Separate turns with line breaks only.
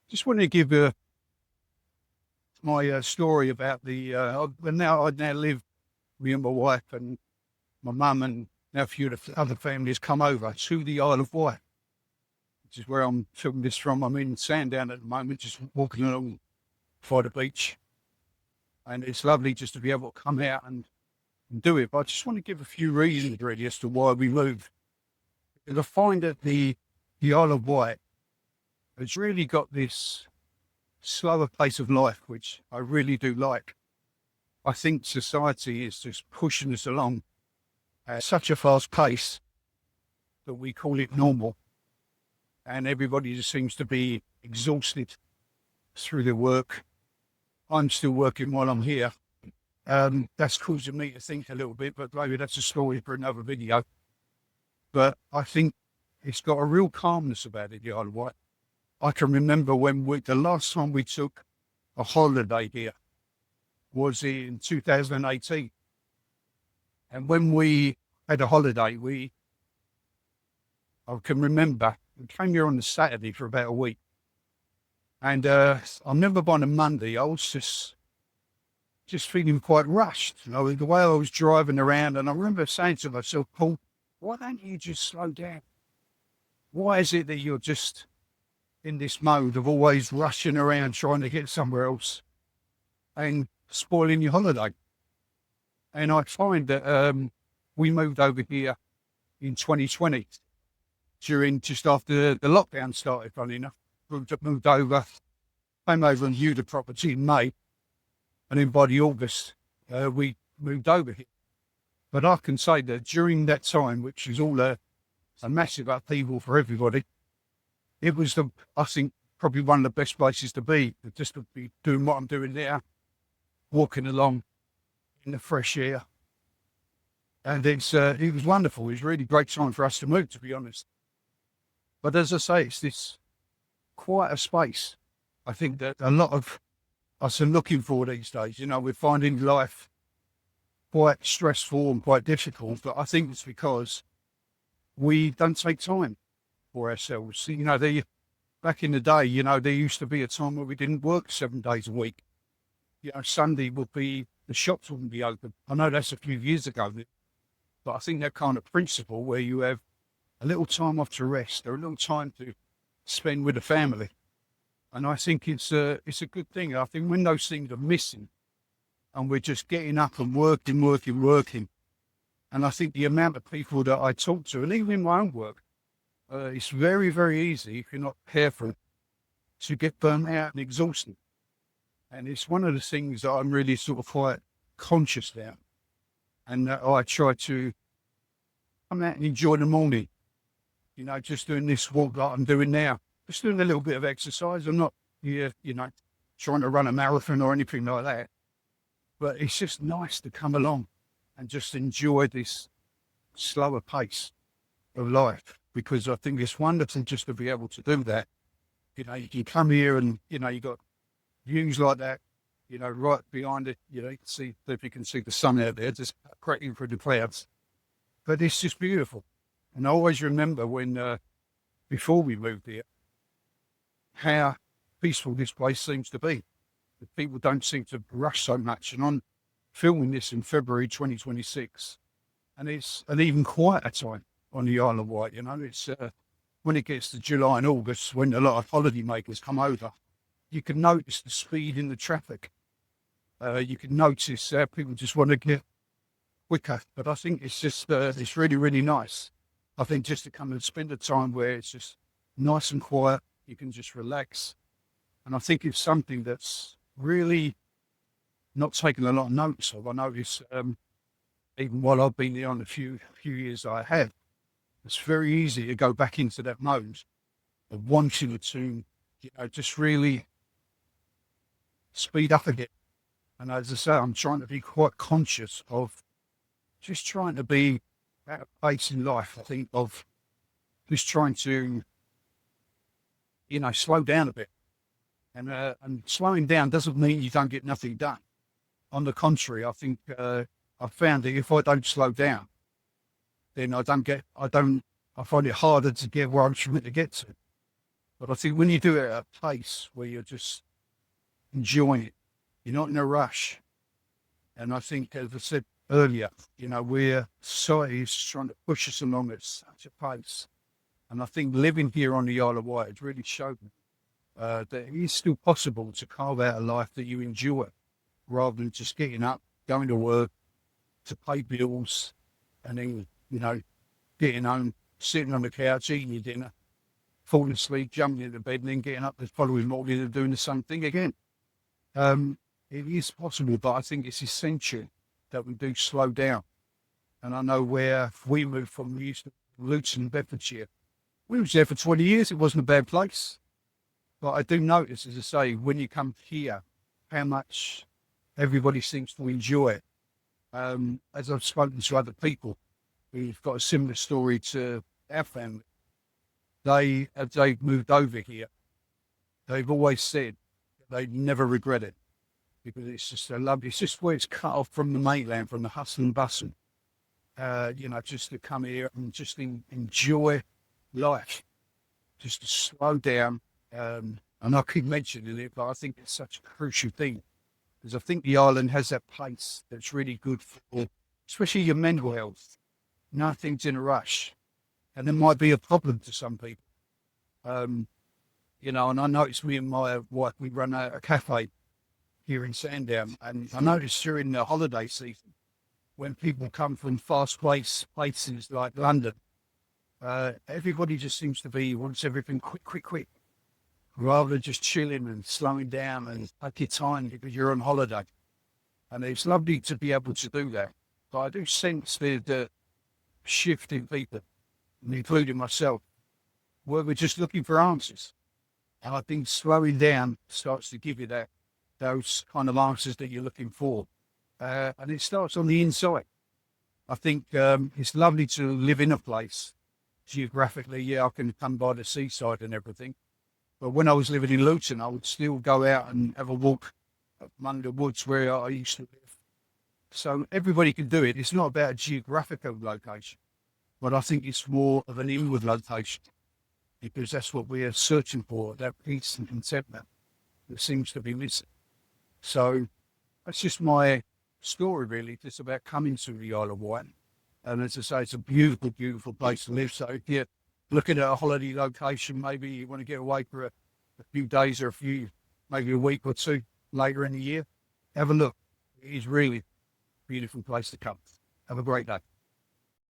Just want to give my story about I now live, me and my wife and my mum and now a few of the other families come over to the Isle of Wight, which is where I'm filming this from. I'm in Sandown at the moment, just walking along by the beach. And it's lovely just to be able to come out and do it. But I just want to give a few reasons really as to why we moved. Because I find that the Isle of Wight has really got this slower pace of life, which I really do like. I think society is just pushing us along at such a fast pace that we call it normal. And everybody just seems to be exhausted through their work. I'm still working while I'm here. That's causing me to think a little bit, but maybe that's a story for another video. But I think it's got a real calmness about it, the Isle of Wight. I can remember the last time we took a holiday here was in 2018. And when we had a holiday, I can remember, we came here on the Saturday for about a week. And I remember by the Monday, I was just feeling quite rushed. You know, the way I was driving around, and I remember saying to myself, Paul, why don't you just slow down? Why is it that you're just in this mode of always rushing around trying to get somewhere else and spoiling your holiday? And I find that we moved over here in 2020 just after the lockdown started, funny enough. Moved over, came over and viewed the property in May, and then by the August, we moved over here. But I can say that during that time, which is all a massive upheaval for everybody, it was I think, probably one of the best places to be, just to be doing what I'm doing now, walking along in the fresh air. And it was wonderful. It was a really great time for us to move, to be honest. But as I say, it's this quieter space, I think, that a lot of us are looking for these days. You know, we're finding life quite stressful and quite difficult, but I think it's because we don't take time for ourselves. You know, back in the day, you know, there used to be a time where we didn't work 7 days a week. You know, Sunday the shops wouldn't be open. I know that's a few years ago, but I think that kind of principle where you have a little time off to rest or a little time to spend with the family. And I think it's a good thing. I think when those things are missing and we're just getting up and working, and I think the amount of people that I talk to, and even in my own work, it's very, very easy, if you're not careful, to get burnt out and exhausted. And it's one of the things that I'm really sort of quite conscious about. And I try to come out and enjoy the morning, you know, just doing this walk like I'm doing now. Just doing a little bit of exercise. I'm not here, you know, trying to run a marathon or anything like that. But it's just nice to come along and just enjoy this slower pace of life, because I think it's wonderful just to be able to do that. You know, you can come here and, you know, you got views like that, you know, right behind it. You know, you can see, if you can see the sun out there, just cracking through the clouds. But it's just beautiful. And I always remember when, before we moved here, how peaceful this place seems to be. The people don't seem to rush so much. And I'm filming this in February 2026, and it's an even quieter time on the Isle of Wight. You know, it's when it gets to July and August, when a lot of holiday makers come over, you can notice the speed in the traffic. You can notice people just want to get quicker. But I think it's just it's really, really nice. I think just to come and spend a time where it's just nice and quiet, you can just relax. And I think it's something that's really not taken a lot of notice of. I notice, even while I've been there on the few years I have, it's very easy to go back into that mode of wanting to, you know, just really speed up again. And as I say, I'm trying to be quite conscious of just trying to be at a pace in life, I think, of just trying to, you know, slow down a bit. And slowing down doesn't mean you don't get nothing done. On the contrary, I think I've found that if I don't slow down, then I find it harder to get where I'm trying to get to. But I think when you do it at a pace where you're just enjoying it, you're not in a rush. And I think, as I said earlier, we're society is trying to push us along at such a pace. And I think living here on the Isle of Wight has really showed me that it is still possible to carve out a life that you enjoy rather than just getting up, going to work, to pay bills, and then, getting home, sitting on the couch, eating your dinner, falling asleep, jumping into bed, and then getting up the following morning and doing the same thing again. It is possible, but I think it's essential that we do slow down. And I know where we moved from, we used to Luton, Bedfordshire. We was there for 20 years. It wasn't a bad place. But I do notice, as I say, when you come here, how much everybody seems to enjoy it. As I've spoken to other people who've got a similar story to our family, as they've moved over here, they've always said they never regret it because it's just a lovely, it's just where it's cut off from the mainland, from the hustle and bustle. Just to come here and just enjoy life, just to slow down. And I keep mentioning it, but I think it's such a crucial thing because I think the island has that place that's really good for, especially your mental health. Nothing's in a rush, and there might be a problem to some people. And I noticed me and my wife, we run a cafe here in Sandown, and I noticed during the holiday season, when people come from fast-paced places like London, everybody just seems to wants everything quick, quick, quick, rather than just chilling and slowing down and take your time because you're on holiday. And it's lovely to be able to do that. But I do sense there's a shift in people, including myself, where we're just looking for answers. And I think slowing down starts to give you those kind of answers that you're looking for. And it starts on the inside. I think it's lovely to live in a place geographically. Yeah, I can come by the seaside and everything. But when I was living in Luton, I would still go out and have a walk among the woods where I used to live. So everybody can do it. It's not about a geographical location, but I think it's more of an inward location because that's what we are searching for, that peace and contentment that seems to be missing. So that's just my story, really, just about coming to the Isle of Wight. And as I say, it's a beautiful, beautiful place to live. So if you're looking at a holiday location, maybe you want to get away for a few days or maybe a week or two later in the year, have a look. It is really a beautiful place to come. Have a great day.